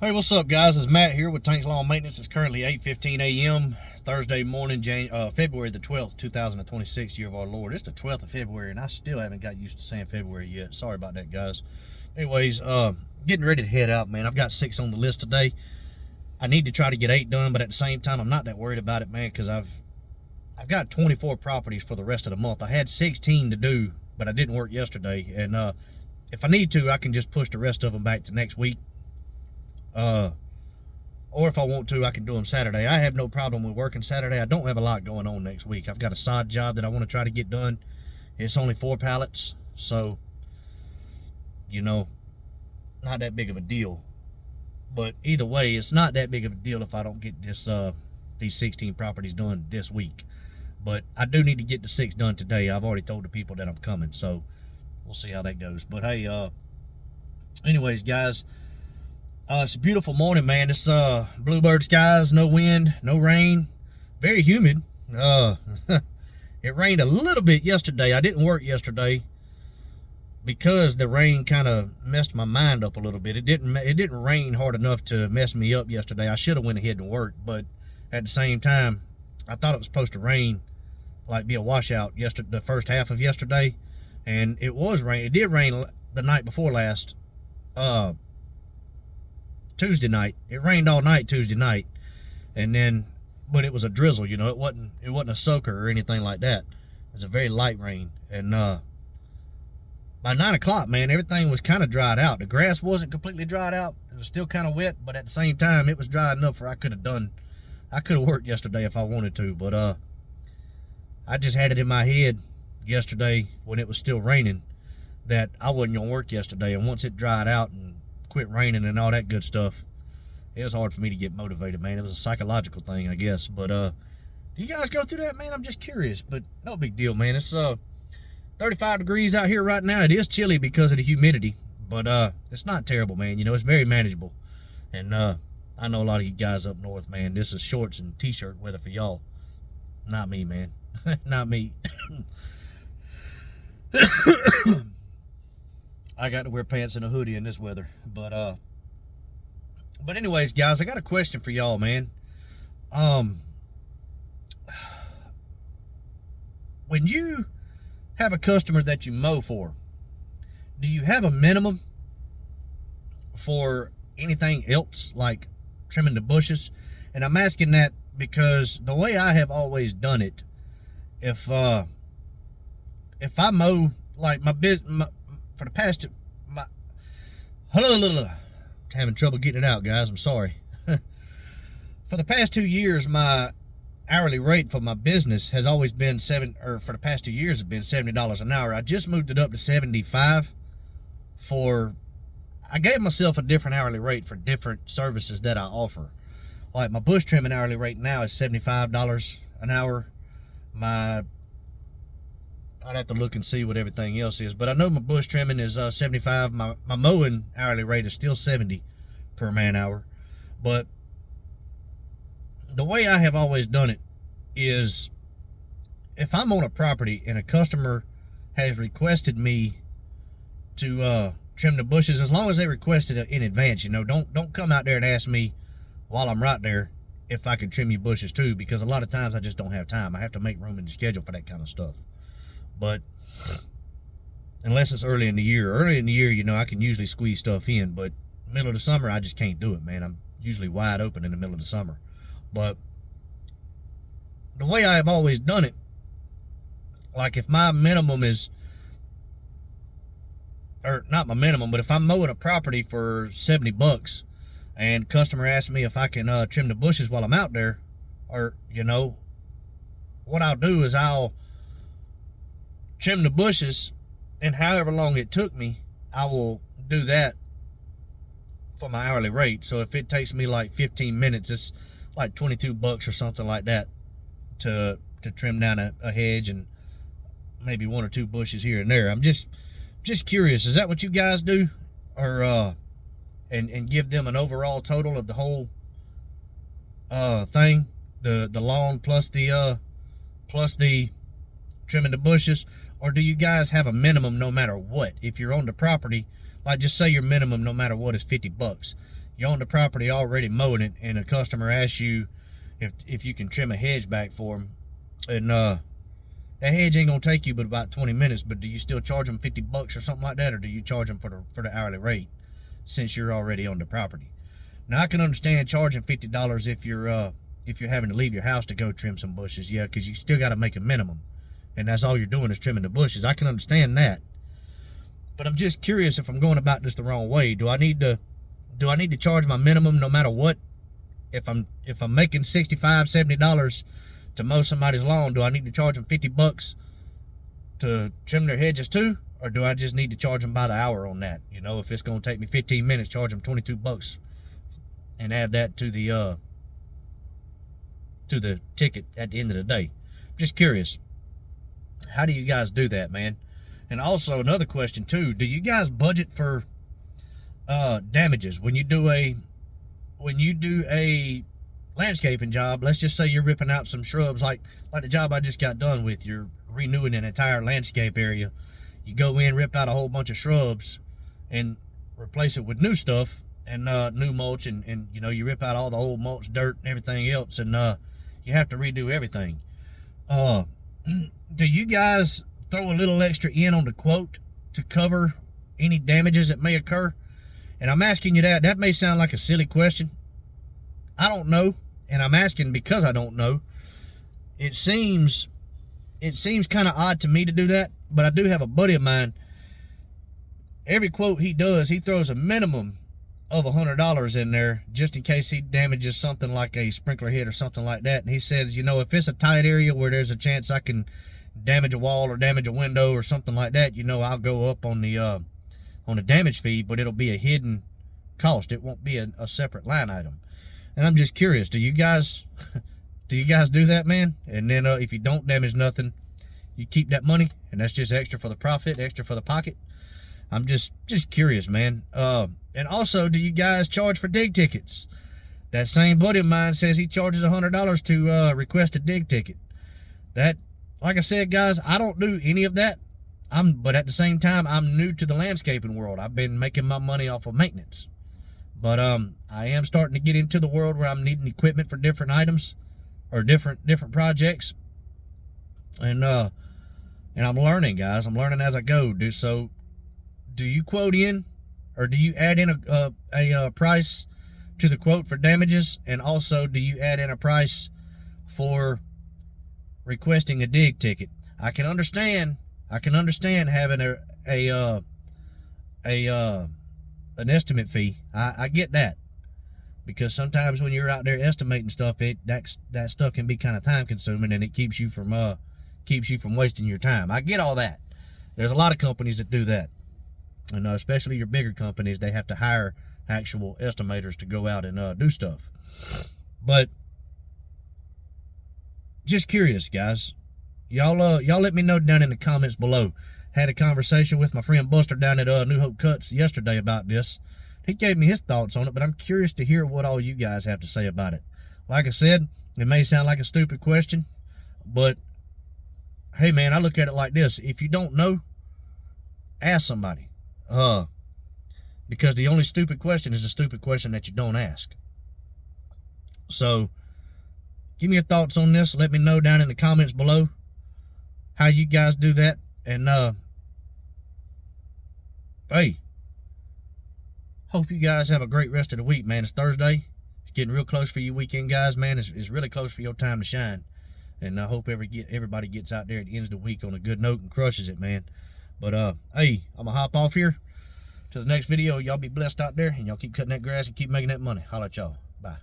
Hey, what's up, guys? It's Matt here with Tanks Lawn Maintenance. It's currently 8:15 a.m. Thursday morning, February the 12th, 2026, year of our Lord. It's the 12th of February, and I still haven't got used to saying February yet. Sorry about that, guys. Anyways, getting ready to head out, man. I've got 6 on the list today. I need to try to get 8 done, but at the same time, I'm not that worried about it, man, because I've got 24 properties for the rest of the month. I had 16 to do, but I didn't work yesterday, and if I need to, I can just push the rest of them back to next week. Or if I want to, I can do them Saturday. I have no problem with working Saturday. I don't have a lot going on next week. I've got a side job that I want to try to get done. It's only 4 pallets, so, you know, not that big of a deal. But either way, it's not that big of a deal if I don't get these 16 properties done this week. But I do need to get the 6 done today. I've already told the people that I'm coming, so we'll see how that goes. But hey, anyways, guys, it's a beautiful morning, man. It's bluebird skies, no wind, no rain, very humid. It rained a little bit yesterday. I didn't work yesterday because the rain kind of messed my mind up a little bit. It didn't rain hard enough to mess me up yesterday. I should have went ahead and worked, but at the same time, I thought it was supposed to rain, like be a washout the first half of yesterday, and it was rain. It did rain the night before last. Tuesday night. It rained all night Tuesday night, and then, but it was a drizzle, you know. It wasn't a soaker or anything like that. It was a very light rain, and by 9 o'clock, man, everything was kind of dried out. The grass wasn't completely dried out. It was still kind of wet, but at the same time, it was dry enough where I could have worked yesterday if I wanted to, but I just had it in my head yesterday when it was still raining that I wasn't gonna work yesterday, and once it dried out and quit raining and all that good stuff, it was hard for me to get motivated, man. It was a psychological thing, I guess. But do you guys go through that, man? I'm just curious, but no big deal, man. It's 35 degrees out here right now. It is chilly because of the humidity, but it's not terrible, man. You know, it's very manageable. And I know a lot of you guys up north, man, this is shorts and t-shirt weather for y'all. Not me, man. Not me. I got to wear pants and a hoodie in this weather. But anyways, guys, I got a question for y'all, man. When you have a customer that you mow for, do you have a minimum for anything else, like trimming the bushes? And I'm asking that because the way I have always done it, if I mow, like for the past having trouble getting it out, guys, I'm sorry. For the past 2 years, my hourly rate for my business has always been for the past 2 years, it's been $70 an hour. I just moved it up to 75 I gave myself a different hourly rate for different services that I offer. Like my bush trimming hourly rate now is $75 an hour. I'd have to look and see what everything else is, but I know my bush trimming is 75. My mowing hourly rate is still 70 per man hour. But the way I have always done it is, if I'm on a property and a customer has requested me to trim the bushes, as long as they requested it in advance, you know, don't come out there and ask me while I'm right there if I can trim your bushes too, because a lot of times I just don't have time. I have to make room in the schedule for that kind of stuff. But unless it's early in the year, you know, I can usually squeeze stuff in. But middle of the summer, I just can't do it, man. I'm usually wide open in the middle of the summer. But the way I have always done it, like if my minimum is, or not my minimum, but if I'm mowing a property for $70 and customer asks me if I can trim the bushes while I'm out there, or, you know, what I'll do is I'll trim the bushes, and however long it took me, I will do that for my hourly rate. So if it takes me like 15 minutes, it's like $22 or something like that to trim down a hedge and maybe 1 or 2 bushes here and there. I'm just curious, is that what you guys do? Or and give them an overall total of the whole thing, the lawn plus the trimming the bushes? Or do you guys have a minimum no matter what? If you're on the property, like just say your minimum no matter what is $50. you're on the property already mowing it, and a customer asks you if you can trim a hedge back for them, and that hedge ain't gonna take you but about 20 minutes. But do you still charge them $50 or something like that, or do you charge them for the hourly rate since you're already on the property? Now I can understand charging $50 if you're having to leave your house to go trim some bushes, yeah, because you still got to make a minimum, and that's all you're doing is trimming the bushes. I can understand that, but I'm just curious if I'm going about this the wrong way. Do I need to charge my minimum no matter what? If I'm making $65, $70 to mow somebody's lawn, do I need to charge them $50 to trim their hedges too? Or do I just need to charge them by the hour on that? You know, if it's going to take me 15 minutes, charge them $22 and add that to the ticket at the end of the day. Just curious. How do you guys do that, man? And also another question too, do you guys budget for damages when you do a landscaping job? Let's just say you're ripping out some shrubs, like the job I just got done with. You're renewing an entire landscape area. You go in, rip out a whole bunch of shrubs and replace it with new stuff and new mulch, and you know, you rip out all the old mulch, dirt, and everything else, and you have to redo everything. Do you guys throw a little extra in on the quote to cover any damages that may occur? And I'm asking you that. That may sound like a silly question. I don't know, and I'm asking because I don't know. It seems kind of odd to me to do that, but I do have a buddy of mine. Every quote he does, he throws a minimum of $100 in there just in case he damages something like a sprinkler head or something like that. And he says, you know, if it's a tight area where there's a chance I can damage a wall or damage a window or something like that, you know, I'll go up on the damage fee, but it'll be a hidden cost. It won't be a separate line item. And I'm just curious, do you guys do that, man? And then if you don't damage nothing, you keep that money, and that's just extra for the profit, extra for the pocket? I'm just curious, man. And also, do you guys charge for dig tickets? That same buddy of mine says he charges $100 to request a dig ticket. That, like I said, guys, I don't do any of that. But at the same time, I'm new to the landscaping world. I've been making my money off of maintenance. But I am starting to get into the world where I'm needing equipment for different items or different projects. And I'm learning, guys. I'm learning as I go. Do you quote in, or do you add in a price to the quote for damages? And also, do you add in a price for requesting a dig ticket? I can understand having an estimate fee. I get that, because sometimes when you're out there estimating stuff, that stuff can be kind of time consuming, and it keeps you from wasting your time. I get all that. There's a lot of companies that do that, and especially your bigger companies, they have to hire actual estimators to go out and do stuff. But just curious, guys. Y'all let me know down in the comments below. Had a conversation with my friend Buster down at New Hope Cuts yesterday about this. He gave me his thoughts on it, but I'm curious to hear what all you guys have to say about it. Like I said, it may sound like a stupid question, but hey, man, I look at it like this. If you don't know, ask somebody. Because the only stupid question is a stupid question that you don't ask. So give me your thoughts on this. Let me know down in the comments below how you guys do that. And hey, hope you guys have a great rest of the week, man. It's Thursday. It's getting real close for you weekend, guys, man. It's really close for your time to shine. And I hope everybody gets out there at the end of the week on a good note and crushes it, man. But hey, I'm gonna hop off here to the next video. Y'all be blessed out there, and y'all keep cutting that grass and keep making that money. Holla at y'all. Bye.